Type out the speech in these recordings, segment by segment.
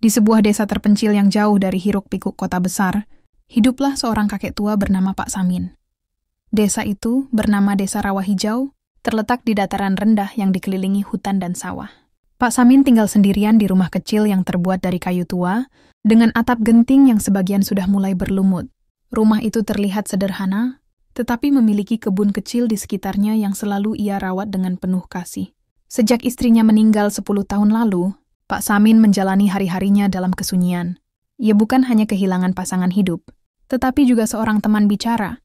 Di sebuah desa terpencil yang jauh dari hiruk-pikuk kota besar, hiduplah seorang kakek tua bernama Pak Samin. Desa itu bernama Desa Rawa Hijau, terletak di dataran rendah yang dikelilingi hutan dan sawah. Pak Samin tinggal sendirian di rumah kecil yang terbuat dari kayu tua, dengan atap genting yang sebagian sudah mulai berlumut. Rumah itu terlihat sederhana, tetapi memiliki kebun kecil di sekitarnya yang selalu ia rawat dengan penuh kasih. Sejak istrinya meninggal 10 tahun lalu, Pak Samin menjalani hari-harinya dalam kesunyian. Ia bukan hanya kehilangan pasangan hidup, tetapi juga seorang teman bicara,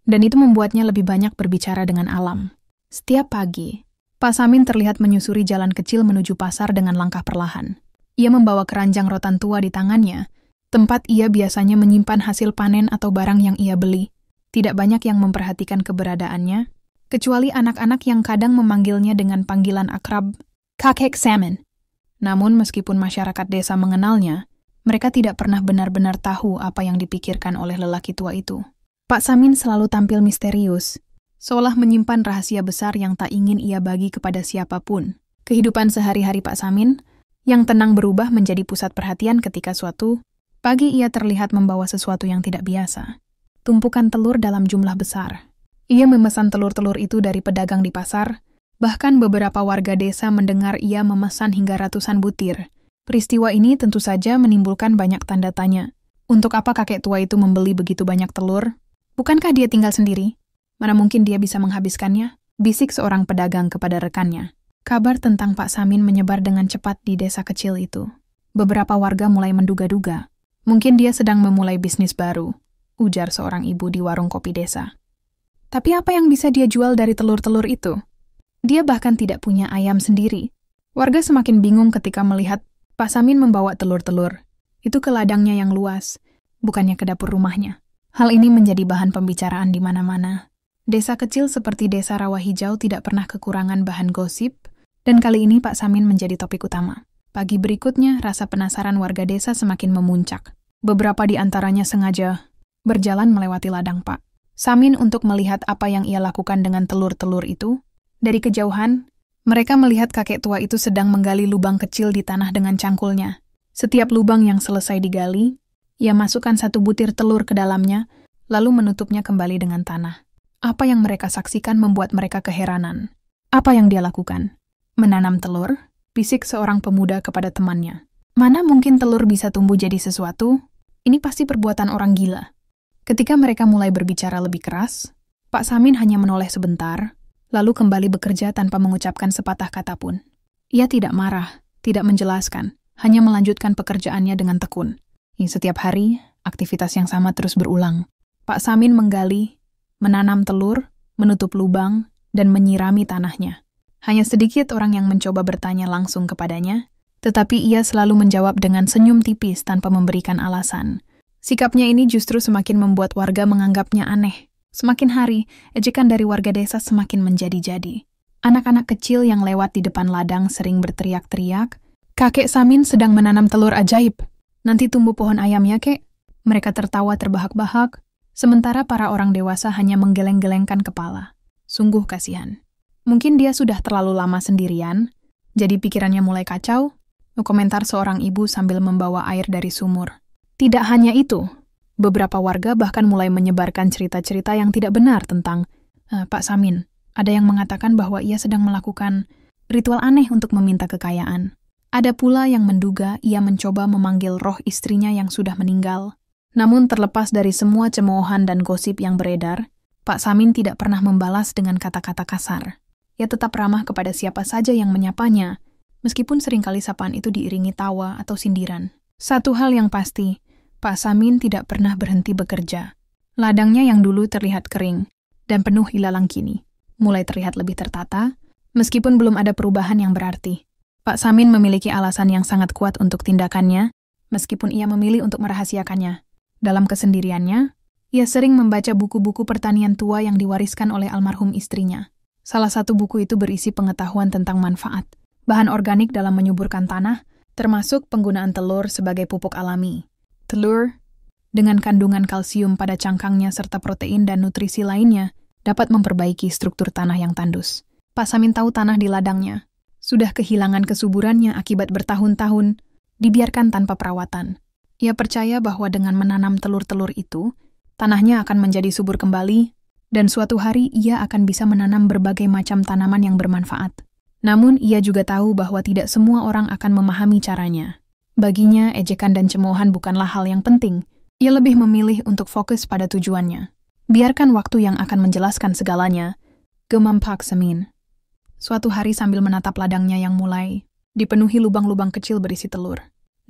dan itu membuatnya lebih banyak berbicara dengan alam. Setiap pagi, Pak Samin terlihat menyusuri jalan kecil menuju pasar dengan langkah perlahan. Ia membawa keranjang rotan tua di tangannya, tempat ia biasanya menyimpan hasil panen atau barang yang ia beli. Tidak banyak yang memperhatikan keberadaannya, kecuali anak-anak yang kadang memanggilnya dengan panggilan akrab, Kakek Samin. Namun meskipun masyarakat desa mengenalnya, mereka tidak pernah benar-benar tahu apa yang dipikirkan oleh lelaki tua itu. Pak Samin selalu tampil misterius, seolah menyimpan rahasia besar yang tak ingin ia bagi kepada siapapun. Kehidupan sehari-hari Pak Samin, yang tenang berubah menjadi pusat perhatian ketika suatu pagi ia terlihat membawa sesuatu yang tidak biasa. Tumpukan telur dalam jumlah besar. Ia memesan telur-telur itu dari pedagang di pasar. Bahkan beberapa warga desa mendengar ia memesan hingga ratusan butir. Peristiwa ini tentu saja menimbulkan banyak tanda tanya. Untuk apa kakek tua itu membeli begitu banyak telur? Bukankah dia tinggal sendiri? Mana mungkin dia bisa menghabiskannya? Bisik seorang pedagang kepada rekannya. Kabar tentang Pak Samin menyebar dengan cepat di desa kecil itu. Beberapa warga mulai menduga-duga. Mungkin dia sedang memulai bisnis baru, ujar seorang ibu di warung kopi desa. Tapi apa yang bisa dia jual dari telur-telur itu? Dia bahkan tidak punya ayam sendiri. Warga semakin bingung ketika melihat Pak Samin membawa telur-telur. Itu ke ladangnya yang luas, bukannya ke dapur rumahnya. Hal ini menjadi bahan pembicaraan di mana-mana. Desa kecil seperti Desa Rawa Hijau tidak pernah kekurangan bahan gosip, dan kali ini Pak Samin menjadi topik utama. Pagi berikutnya, rasa penasaran warga desa semakin memuncak. Beberapa di antaranya sengaja berjalan melewati ladang Pak Samin untuk melihat apa yang ia lakukan dengan telur-telur itu. Dari kejauhan, mereka melihat kakek tua itu sedang menggali lubang kecil di tanah dengan cangkulnya. Setiap lubang yang selesai digali, ia masukkan satu butir telur ke dalamnya, lalu menutupnya kembali dengan tanah. Apa yang mereka saksikan membuat mereka keheranan. Apa yang dia lakukan? Menanam telur, bisik seorang pemuda kepada temannya. Mana mungkin telur bisa tumbuh jadi sesuatu? Ini pasti perbuatan orang gila. Ketika mereka mulai berbicara lebih keras, Pak Samin hanya menoleh sebentar, lalu kembali bekerja tanpa mengucapkan sepatah kata pun. Ia tidak marah, tidak menjelaskan, hanya melanjutkan pekerjaannya dengan tekun. Setiap hari, aktivitas yang sama terus berulang. Pak Samin menggali, menanam telur, menutup lubang, dan menyirami tanahnya. Hanya sedikit orang yang mencoba bertanya langsung kepadanya, tetapi ia selalu menjawab dengan senyum tipis tanpa memberikan alasan. Sikapnya ini justru semakin membuat warga menganggapnya aneh. Semakin hari, ejekan dari warga desa semakin menjadi-jadi. Anak-anak kecil yang lewat di depan ladang sering berteriak-teriak, "Kakek Samin sedang menanam telur ajaib. Nanti tumbuh pohon ayamnya, kek." Mereka tertawa terbahak-bahak, sementara para orang dewasa hanya menggeleng-gelengkan kepala. Sungguh kasihan. Mungkin dia sudah terlalu lama sendirian, jadi pikirannya mulai kacau, komentar seorang ibu sambil membawa air dari sumur. Tidak hanya itu, beberapa warga bahkan mulai menyebarkan cerita-cerita yang tidak benar tentang Pak Samin. Ada yang mengatakan bahwa ia sedang melakukan ritual aneh untuk meminta kekayaan. Ada pula yang menduga ia mencoba memanggil roh istrinya yang sudah meninggal. Namun terlepas dari semua cemoohan dan gosip yang beredar, Pak Samin tidak pernah membalas dengan kata-kata kasar. Ia tetap ramah kepada siapa saja yang menyapanya, meskipun seringkali sapaan itu diiringi tawa atau sindiran. Satu hal yang pasti, Pak Samin tidak pernah berhenti bekerja. Ladangnya yang dulu terlihat kering dan penuh ilalang kini mulai terlihat lebih tertata, meskipun belum ada perubahan yang berarti. Pak Samin memiliki alasan yang sangat kuat untuk tindakannya, meskipun ia memilih untuk merahasiakannya. Dalam kesendiriannya, ia sering membaca buku-buku pertanian tua yang diwariskan oleh almarhum istrinya. Salah satu buku itu berisi pengetahuan tentang manfaat bahan organik dalam menyuburkan tanah, termasuk penggunaan telur sebagai pupuk alami. Telur, dengan kandungan kalsium pada cangkangnya serta protein dan nutrisi lainnya, dapat memperbaiki struktur tanah yang tandus. Pak Samin tahu tanah di ladangnya sudah kehilangan kesuburannya akibat bertahun-tahun dibiarkan tanpa perawatan. Ia percaya bahwa dengan menanam telur-telur itu, tanahnya akan menjadi subur kembali, dan suatu hari ia akan bisa menanam berbagai macam tanaman yang bermanfaat. Namun ia juga tahu bahwa tidak semua orang akan memahami caranya. Baginya, ejekan dan cemoohan bukanlah hal yang penting. Ia lebih memilih untuk fokus pada tujuannya. Biarkan waktu yang akan menjelaskan segalanya, gemam Pak Samin. Suatu hari sambil menatap ladangnya yang mulai dipenuhi lubang-lubang kecil berisi telur.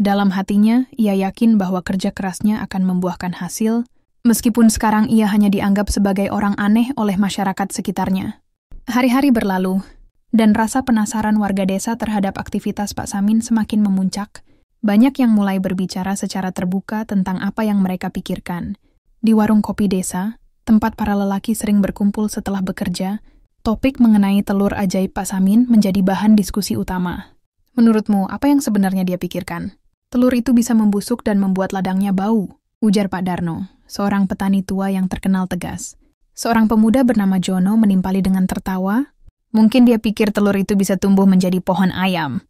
Dalam hatinya, ia yakin bahwa kerja kerasnya akan membuahkan hasil, meskipun sekarang ia hanya dianggap sebagai orang aneh oleh masyarakat sekitarnya. Hari-hari berlalu, dan rasa penasaran warga desa terhadap aktivitas Pak Samin semakin memuncak. Banyak yang mulai berbicara secara terbuka tentang apa yang mereka pikirkan. Di warung kopi desa, tempat para lelaki sering berkumpul setelah bekerja, topik mengenai telur ajaib Pak Samin menjadi bahan diskusi utama. Menurutmu, apa yang sebenarnya dia pikirkan? Telur itu bisa membusuk dan membuat ladangnya bau, ujar Pak Darno, seorang petani tua yang terkenal tegas. Seorang pemuda bernama Jono menimpali dengan tertawa. Mungkin dia pikir telur itu bisa tumbuh menjadi pohon ayam.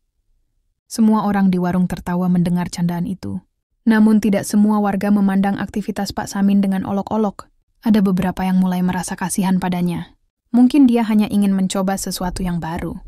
Semua orang di warung tertawa mendengar candaan itu. Namun tidak semua warga memandang aktivitas Pak Samin dengan olok-olok. Ada beberapa yang mulai merasa kasihan padanya. Mungkin dia hanya ingin mencoba sesuatu yang baru.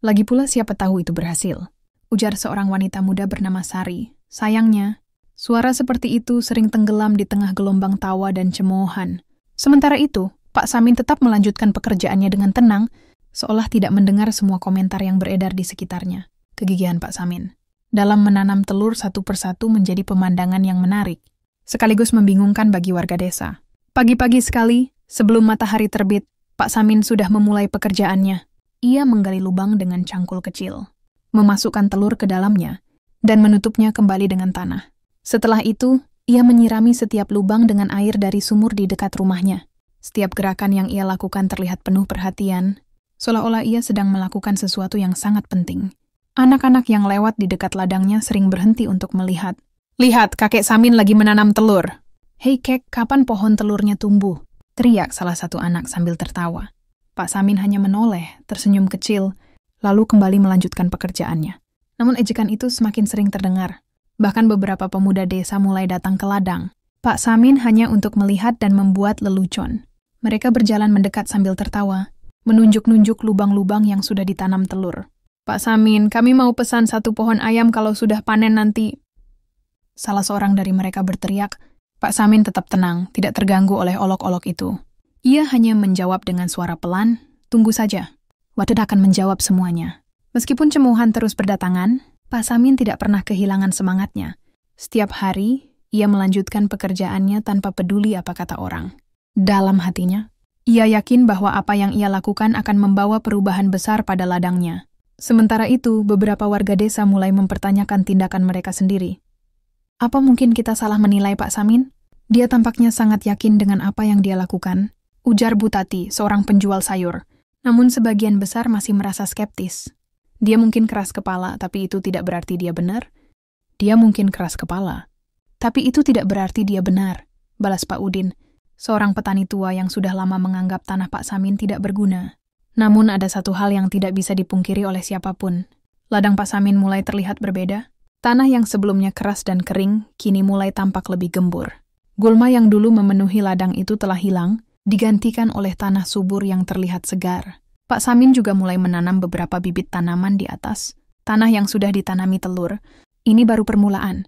Lagi pula siapa tahu itu berhasil, ujar seorang wanita muda bernama Sari. Sayangnya, suara seperti itu sering tenggelam di tengah gelombang tawa dan cemoohan. Sementara itu, Pak Samin tetap melanjutkan pekerjaannya dengan tenang, seolah tidak mendengar semua komentar yang beredar di sekitarnya. Kegigihan Pak Samin dalam menanam telur satu persatu menjadi pemandangan yang menarik, sekaligus membingungkan bagi warga desa. Pagi-pagi sekali, sebelum matahari terbit, Pak Samin sudah memulai pekerjaannya. Ia menggali lubang dengan cangkul kecil, memasukkan telur ke dalamnya, dan menutupnya kembali dengan tanah. Setelah itu, ia menyirami setiap lubang dengan air dari sumur di dekat rumahnya. Setiap gerakan yang ia lakukan terlihat penuh perhatian, seolah-olah ia sedang melakukan sesuatu yang sangat penting. Anak-anak yang lewat di dekat ladangnya sering berhenti untuk melihat. Lihat, kakek Samin lagi menanam telur. Hei kek, kapan pohon telurnya tumbuh? Teriak salah satu anak sambil tertawa. Pak Samin hanya menoleh, tersenyum kecil, lalu kembali melanjutkan pekerjaannya. Namun ejekan itu semakin sering terdengar. Bahkan beberapa pemuda desa mulai datang ke ladang. Pak Samin hanya untuk melihat dan membuat lelucon. Mereka berjalan mendekat sambil tertawa, menunjuk-nunjuk lubang-lubang yang sudah ditanam telur. Pak Samin, kami mau pesan 1 pohon ayam kalau sudah panen nanti. Salah seorang dari mereka berteriak. Pak Samin tetap tenang, tidak terganggu oleh olok-olok itu. Ia hanya menjawab dengan suara pelan, tunggu saja. Waktu akan menjawab semuanya. Meskipun cemoohan terus berdatangan, Pak Samin tidak pernah kehilangan semangatnya. Setiap hari, ia melanjutkan pekerjaannya tanpa peduli apa kata orang. Dalam hatinya, ia yakin bahwa apa yang ia lakukan akan membawa perubahan besar pada ladangnya. Sementara itu, beberapa warga desa mulai mempertanyakan tindakan mereka sendiri. Apa mungkin kita salah menilai Pak Samin? Dia tampaknya sangat yakin dengan apa yang dia lakukan, ujar Bu Tati, seorang penjual sayur. Namun sebagian besar masih merasa skeptis. Dia mungkin keras kepala, tapi itu tidak berarti dia benar. Dia mungkin keras kepala, tapi itu tidak berarti dia benar, balas Pak Udin, seorang petani tua yang sudah lama menganggap tanah Pak Samin tidak berguna. Namun ada satu hal yang tidak bisa dipungkiri oleh siapapun. Ladang Pak Samin mulai terlihat berbeda. Tanah yang sebelumnya keras dan kering, kini mulai tampak lebih gembur. Gulma yang dulu memenuhi ladang itu telah hilang, digantikan oleh tanah subur yang terlihat segar. Pak Samin juga mulai menanam beberapa bibit tanaman di atas tanah yang sudah ditanami telur. Ini baru permulaan.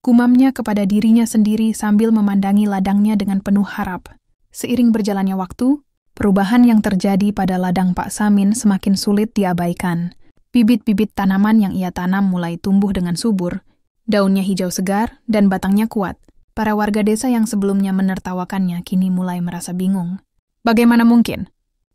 Gumamnya kepada dirinya sendiri sambil memandangi ladangnya dengan penuh harap. Seiring berjalannya waktu, perubahan yang terjadi pada ladang Pak Samin semakin sulit diabaikan. Bibit-bibit tanaman yang ia tanam mulai tumbuh dengan subur, daunnya hijau segar dan batangnya kuat. Para warga desa yang sebelumnya menertawakannya kini mulai merasa bingung. Bagaimana mungkin?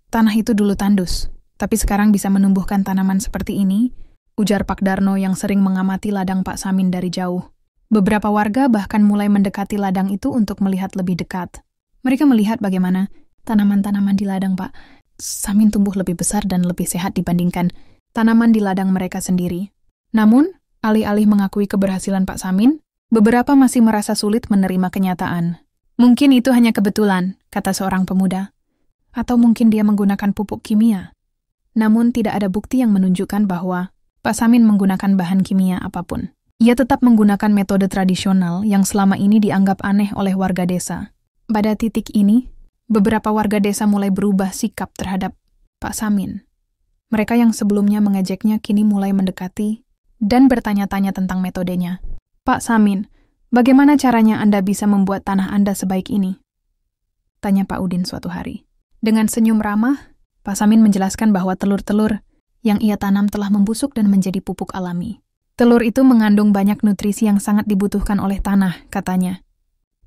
Tanah itu dulu tandus, tapi sekarang bisa menumbuhkan tanaman seperti ini, ujar Pak Darno yang sering mengamati ladang Pak Samin dari jauh. Beberapa warga bahkan mulai mendekati ladang itu untuk melihat lebih dekat. Mereka melihat bagaimana tanaman-tanaman di ladang Pak Samin tumbuh lebih besar dan lebih sehat dibandingkan tanaman di ladang mereka sendiri. Namun, alih-alih mengakui keberhasilan Pak Samin, beberapa masih merasa sulit menerima kenyataan. Mungkin itu hanya kebetulan, kata seorang pemuda. Atau mungkin dia menggunakan pupuk kimia. Namun tidak ada bukti yang menunjukkan bahwa Pak Samin menggunakan bahan kimia apapun. Ia tetap menggunakan metode tradisional yang selama ini dianggap aneh oleh warga desa. Pada titik ini, beberapa warga desa mulai berubah sikap terhadap Pak Samin. Mereka yang sebelumnya mengejeknya kini mulai mendekati dan bertanya-tanya tentang metodenya. Pak Samin, bagaimana caranya Anda bisa membuat tanah Anda sebaik ini? Tanya Pak Udin suatu hari. Dengan senyum ramah, Pak Samin menjelaskan bahwa telur-telur yang ia tanam telah membusuk dan menjadi pupuk alami. Telur itu mengandung banyak nutrisi yang sangat dibutuhkan oleh tanah, katanya.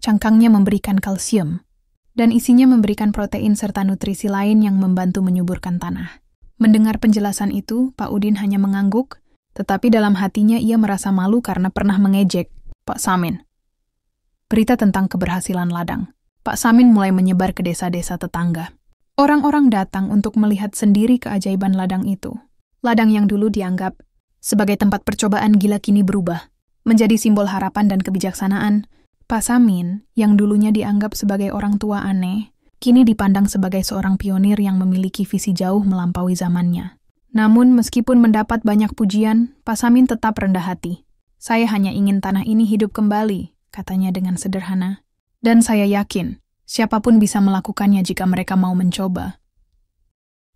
Cangkangnya memberikan kalsium, dan isinya memberikan protein serta nutrisi lain yang membantu menyuburkan tanah. Mendengar penjelasan itu, Pak Udin hanya mengangguk, tetapi dalam hatinya ia merasa malu karena pernah mengejek Pak Samin. Berita tentang keberhasilan ladang Pak Samin mulai menyebar ke desa-desa tetangga. Orang-orang datang untuk melihat sendiri keajaiban ladang itu. Ladang yang dulu dianggap sebagai tempat percobaan gila kini berubah, menjadi simbol harapan dan kebijaksanaan. Pak Samin, yang dulunya dianggap sebagai orang tua aneh, kini dipandang sebagai seorang pionir yang memiliki visi jauh melampaui zamannya. Namun meskipun mendapat banyak pujian, Pak Samin tetap rendah hati. Saya hanya ingin tanah ini hidup kembali, katanya dengan sederhana. Dan saya yakin, siapapun bisa melakukannya jika mereka mau mencoba.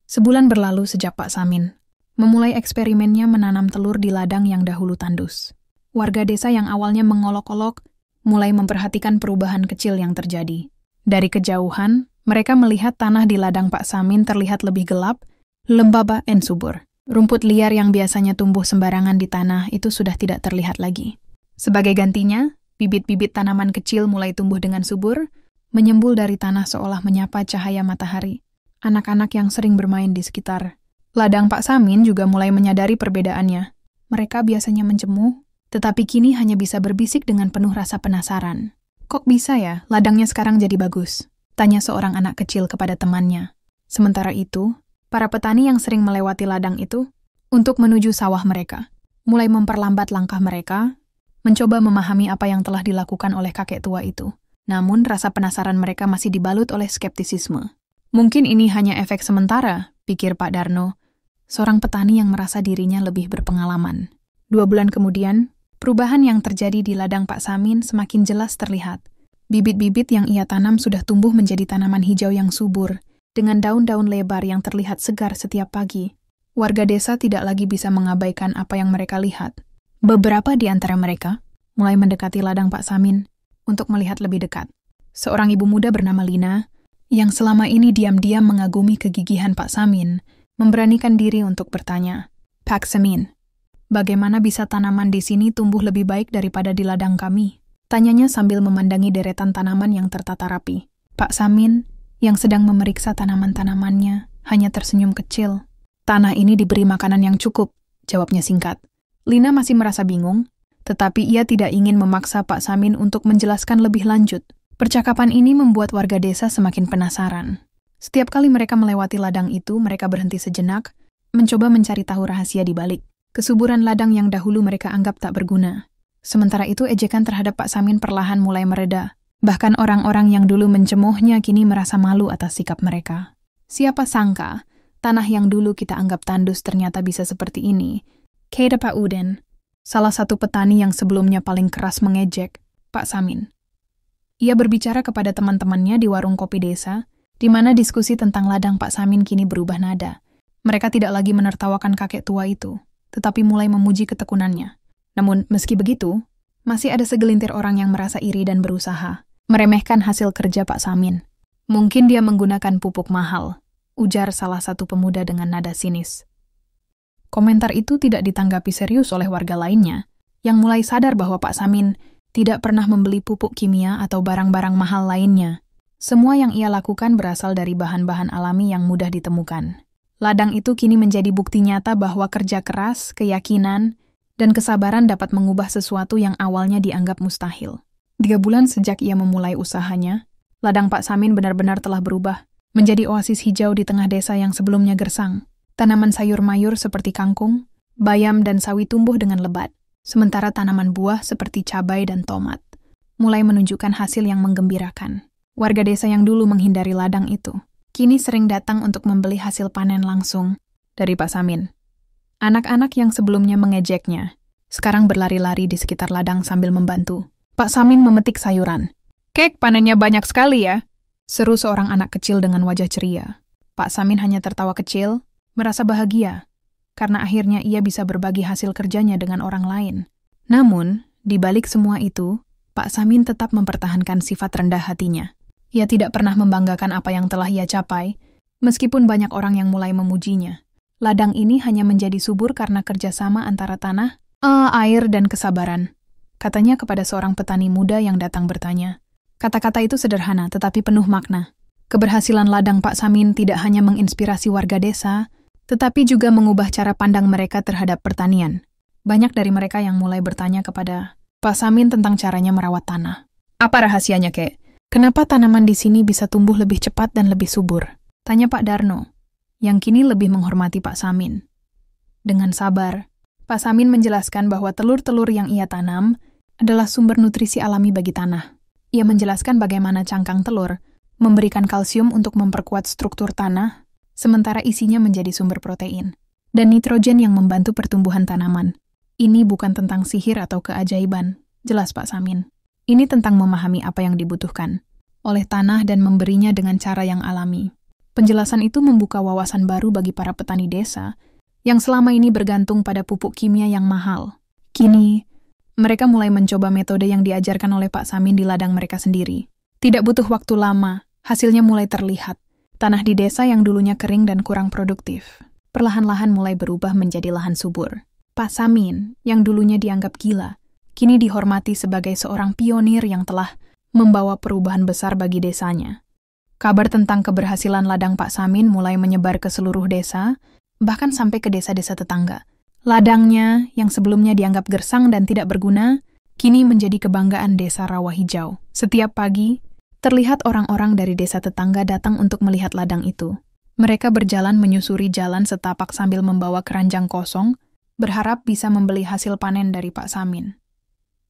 Sebulan berlalu sejak Pak Samin memulai eksperimennya menanam telur di ladang yang dahulu tandus. Warga desa yang awalnya mengolok-olok mulai memperhatikan perubahan kecil yang terjadi. Dari kejauhan, mereka melihat tanah di ladang Pak Samin terlihat lebih gelap, lembab dan subur. Rumput liar yang biasanya tumbuh sembarangan di tanah itu sudah tidak terlihat lagi. Sebagai gantinya, bibit-bibit tanaman kecil mulai tumbuh dengan subur, menyembul dari tanah seolah menyapa cahaya matahari. Anak-anak yang sering bermain di sekitar ladang Pak Samin juga mulai menyadari perbedaannya. Mereka biasanya menjemuh, tetapi kini hanya bisa berbisik dengan penuh rasa penasaran. Kok bisa ya, ladangnya sekarang jadi bagus? Tanya seorang anak kecil kepada temannya. Sementara itu, para petani yang sering melewati ladang itu, untuk menuju sawah mereka, mulai memperlambat langkah mereka, mencoba memahami apa yang telah dilakukan oleh kakek tua itu. Namun, rasa penasaran mereka masih dibalut oleh skeptisisme. Mungkin ini hanya efek sementara, pikir Pak Darno, seorang petani yang merasa dirinya lebih berpengalaman. 2 bulan kemudian, perubahan yang terjadi di ladang Pak Samin semakin jelas terlihat. Bibit-bibit yang ia tanam sudah tumbuh menjadi tanaman hijau yang subur, dengan daun-daun lebar yang terlihat segar setiap pagi. Warga desa tidak lagi bisa mengabaikan apa yang mereka lihat. Beberapa di antara mereka mulai mendekati ladang Pak Samin untuk melihat lebih dekat. Seorang ibu muda bernama Lina, yang selama ini diam-diam mengagumi kegigihan Pak Samin, memberanikan diri untuk bertanya, Pak Samin, bagaimana bisa tanaman di sini tumbuh lebih baik daripada di ladang kami? Tanyanya sambil memandangi deretan tanaman yang tertata rapi. Pak Samin, yang sedang memeriksa tanaman-tanamannya, hanya tersenyum kecil. Tanah ini diberi makanan yang cukup, jawabnya singkat. Lina masih merasa bingung, tetapi ia tidak ingin memaksa Pak Samin untuk menjelaskan lebih lanjut. Percakapan ini membuat warga desa semakin penasaran. Setiap kali mereka melewati ladang itu, mereka berhenti sejenak, mencoba mencari tahu rahasia di balik kesuburan ladang yang dahulu mereka anggap tak berguna. Sementara itu, ejekan terhadap Pak Samin perlahan mulai mereda. Bahkan orang-orang yang dulu mencemohnya kini merasa malu atas sikap mereka. Siapa sangka, tanah yang dulu kita anggap tandus ternyata bisa seperti ini. Kata Pak Udin, salah satu petani yang sebelumnya paling keras mengejek Pak Samin. Ia berbicara kepada teman-temannya di warung kopi desa, di mana diskusi tentang ladang Pak Samin kini berubah nada. Mereka tidak lagi menertawakan kakek tua itu, tetapi mulai memuji ketekunannya. Namun, meski begitu, masih ada segelintir orang yang merasa iri dan berusaha meremehkan hasil kerja Pak Samin. Mungkin dia menggunakan pupuk mahal, ujar salah satu pemuda dengan nada sinis. Komentar itu tidak ditanggapi serius oleh warga lainnya, yang mulai sadar bahwa Pak Samin tidak pernah membeli pupuk kimia atau barang-barang mahal lainnya. Semua yang ia lakukan berasal dari bahan-bahan alami yang mudah ditemukan. Ladang itu kini menjadi bukti nyata bahwa kerja keras, keyakinan, dan kesabaran dapat mengubah sesuatu yang awalnya dianggap mustahil. 3 bulan sejak ia memulai usahanya, ladang Pak Samin benar-benar telah berubah, menjadi oasis hijau di tengah desa yang sebelumnya gersang. Tanaman sayur mayur seperti kangkung, bayam, dan sawi tumbuh dengan lebat, sementara tanaman buah seperti cabai dan tomat mulai menunjukkan hasil yang menggembirakan. Warga desa yang dulu menghindari ladang itu, kini sering datang untuk membeli hasil panen langsung dari Pak Samin. Anak-anak yang sebelumnya mengejeknya, sekarang berlari-lari di sekitar ladang sambil membantu. Pak Samin memetik sayuran. "Kek, panennya banyak sekali ya," seru seorang anak kecil dengan wajah ceria. Pak Samin hanya tertawa kecil, merasa bahagia, karena akhirnya ia bisa berbagi hasil kerjanya dengan orang lain. Namun, di balik semua itu, Pak Samin tetap mempertahankan sifat rendah hatinya. Ia tidak pernah membanggakan apa yang telah ia capai, meskipun banyak orang yang mulai memujinya. Ladang ini hanya menjadi subur karena kerjasama antara tanah, air, dan kesabaran, katanya kepada seorang petani muda yang datang bertanya. Kata-kata itu sederhana tetapi penuh makna. Keberhasilan ladang Pak Samin tidak hanya menginspirasi warga desa, tetapi juga mengubah cara pandang mereka terhadap pertanian. Banyak dari mereka yang mulai bertanya kepada Pak Samin tentang caranya merawat tanah. "Apa rahasianya, Kek? Kenapa tanaman di sini bisa tumbuh lebih cepat dan lebih subur?" tanya Pak Darno, yang kini lebih menghormati Pak Samin. Dengan sabar, Pak Samin menjelaskan bahwa telur-telur yang ia tanam adalah sumber nutrisi alami bagi tanah. Ia menjelaskan bagaimana cangkang telur memberikan kalsium untuk memperkuat struktur tanah, sementara isinya menjadi sumber protein, dan nitrogen yang membantu pertumbuhan tanaman. Ini bukan tentang sihir atau keajaiban, jelas Pak Samin. Ini tentang memahami apa yang dibutuhkan oleh tanah dan memberinya dengan cara yang alami. Penjelasan itu membuka wawasan baru bagi para petani desa yang selama ini bergantung pada pupuk kimia yang mahal. Kini, mereka mulai mencoba metode yang diajarkan oleh Pak Samin di ladang mereka sendiri. Tidak butuh waktu lama, hasilnya mulai terlihat. Tanah di desa yang dulunya kering dan kurang produktif, perlahan-lahan mulai berubah menjadi lahan subur. Pak Samin, yang dulunya dianggap gila, kini dihormati sebagai seorang pionir yang telah membawa perubahan besar bagi desanya. Kabar tentang keberhasilan ladang Pak Samin mulai menyebar ke seluruh desa, bahkan sampai ke desa-desa tetangga. Ladangnya, yang sebelumnya dianggap gersang dan tidak berguna, kini menjadi kebanggaan desa Rawa Hijau. Setiap pagi, terlihat orang-orang dari desa tetangga datang untuk melihat ladang itu. Mereka berjalan menyusuri jalan setapak sambil membawa keranjang kosong, berharap bisa membeli hasil panen dari Pak Samin.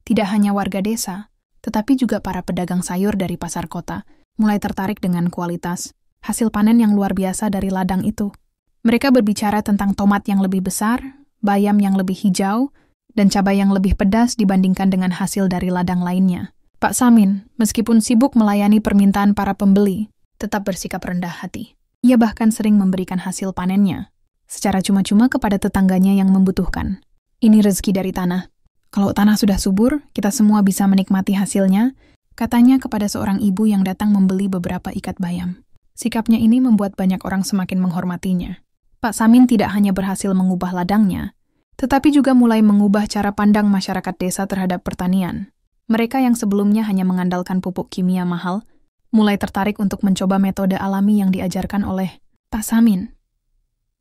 Tidak hanya warga desa, tetapi juga para pedagang sayur dari pasar kota, mulai tertarik dengan kualitas hasil panen yang luar biasa dari ladang itu. Mereka berbicara tentang tomat yang lebih besar, bayam yang lebih hijau, dan cabai yang lebih pedas dibandingkan dengan hasil dari ladang lainnya. Pak Samin, meskipun sibuk melayani permintaan para pembeli, tetap bersikap rendah hati. Ia bahkan sering memberikan hasil panennya secara cuma-cuma kepada tetangganya yang membutuhkan. Ini rezeki dari tanah. Kalau tanah sudah subur, kita semua bisa menikmati hasilnya, katanya kepada seorang ibu yang datang membeli beberapa ikat bayam. Sikapnya ini membuat banyak orang semakin menghormatinya. Pak Samin tidak hanya berhasil mengubah ladangnya, tetapi juga mulai mengubah cara pandang masyarakat desa terhadap pertanian. Mereka yang sebelumnya hanya mengandalkan pupuk kimia mahal, mulai tertarik untuk mencoba metode alami yang diajarkan oleh Pak Samin.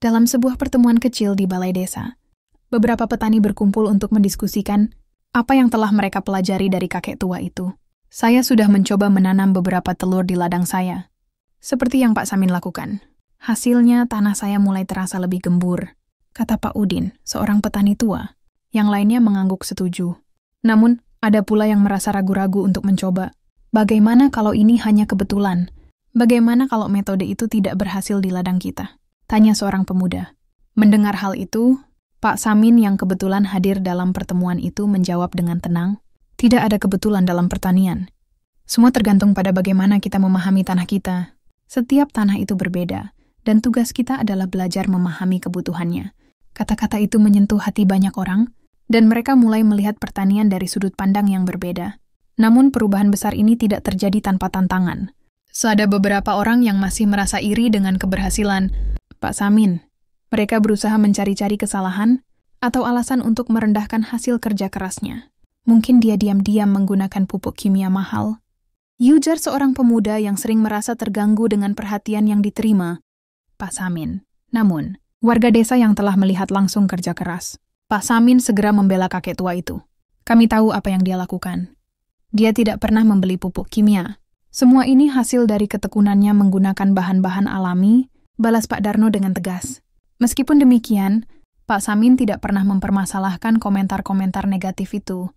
Dalam sebuah pertemuan kecil di balai desa, beberapa petani berkumpul untuk mendiskusikan apa yang telah mereka pelajari dari kakek tua itu. "Saya sudah mencoba menanam beberapa telur di ladang saya, seperti yang Pak Samin lakukan. Hasilnya tanah saya mulai terasa lebih gembur," kata Pak Udin, seorang petani tua. Yang lainnya mengangguk setuju. Namun, ada pula yang merasa ragu-ragu untuk mencoba. Bagaimana kalau ini hanya kebetulan? Bagaimana kalau metode itu tidak berhasil di ladang kita? Tanya seorang pemuda. Mendengar hal itu, Pak Samin yang kebetulan hadir dalam pertemuan itu menjawab dengan tenang, "Tidak ada kebetulan dalam pertanian. Semua tergantung pada bagaimana kita memahami tanah kita. Setiap tanah itu berbeda, dan tugas kita adalah belajar memahami kebutuhannya." Kata-kata itu menyentuh hati banyak orang, dan mereka mulai melihat pertanian dari sudut pandang yang berbeda. Namun perubahan besar ini tidak terjadi tanpa tantangan. Ada beberapa orang yang masih merasa iri dengan keberhasilan Pak Samin. Mereka berusaha mencari-cari kesalahan atau alasan untuk merendahkan hasil kerja kerasnya. Mungkin dia diam-diam menggunakan pupuk kimia mahal. Ujar seorang pemuda yang sering merasa terganggu dengan perhatian yang diterima Pak Samin. Namun, warga desa yang telah melihat langsung kerja keras, Pak Samin segera membela kakek tua itu. "Kami tahu apa yang dia lakukan. Dia tidak pernah membeli pupuk kimia. Semua ini hasil dari ketekunannya menggunakan bahan-bahan alami," balas Pak Darno dengan tegas. Meskipun demikian, Pak Samin tidak pernah mempermasalahkan komentar-komentar negatif itu.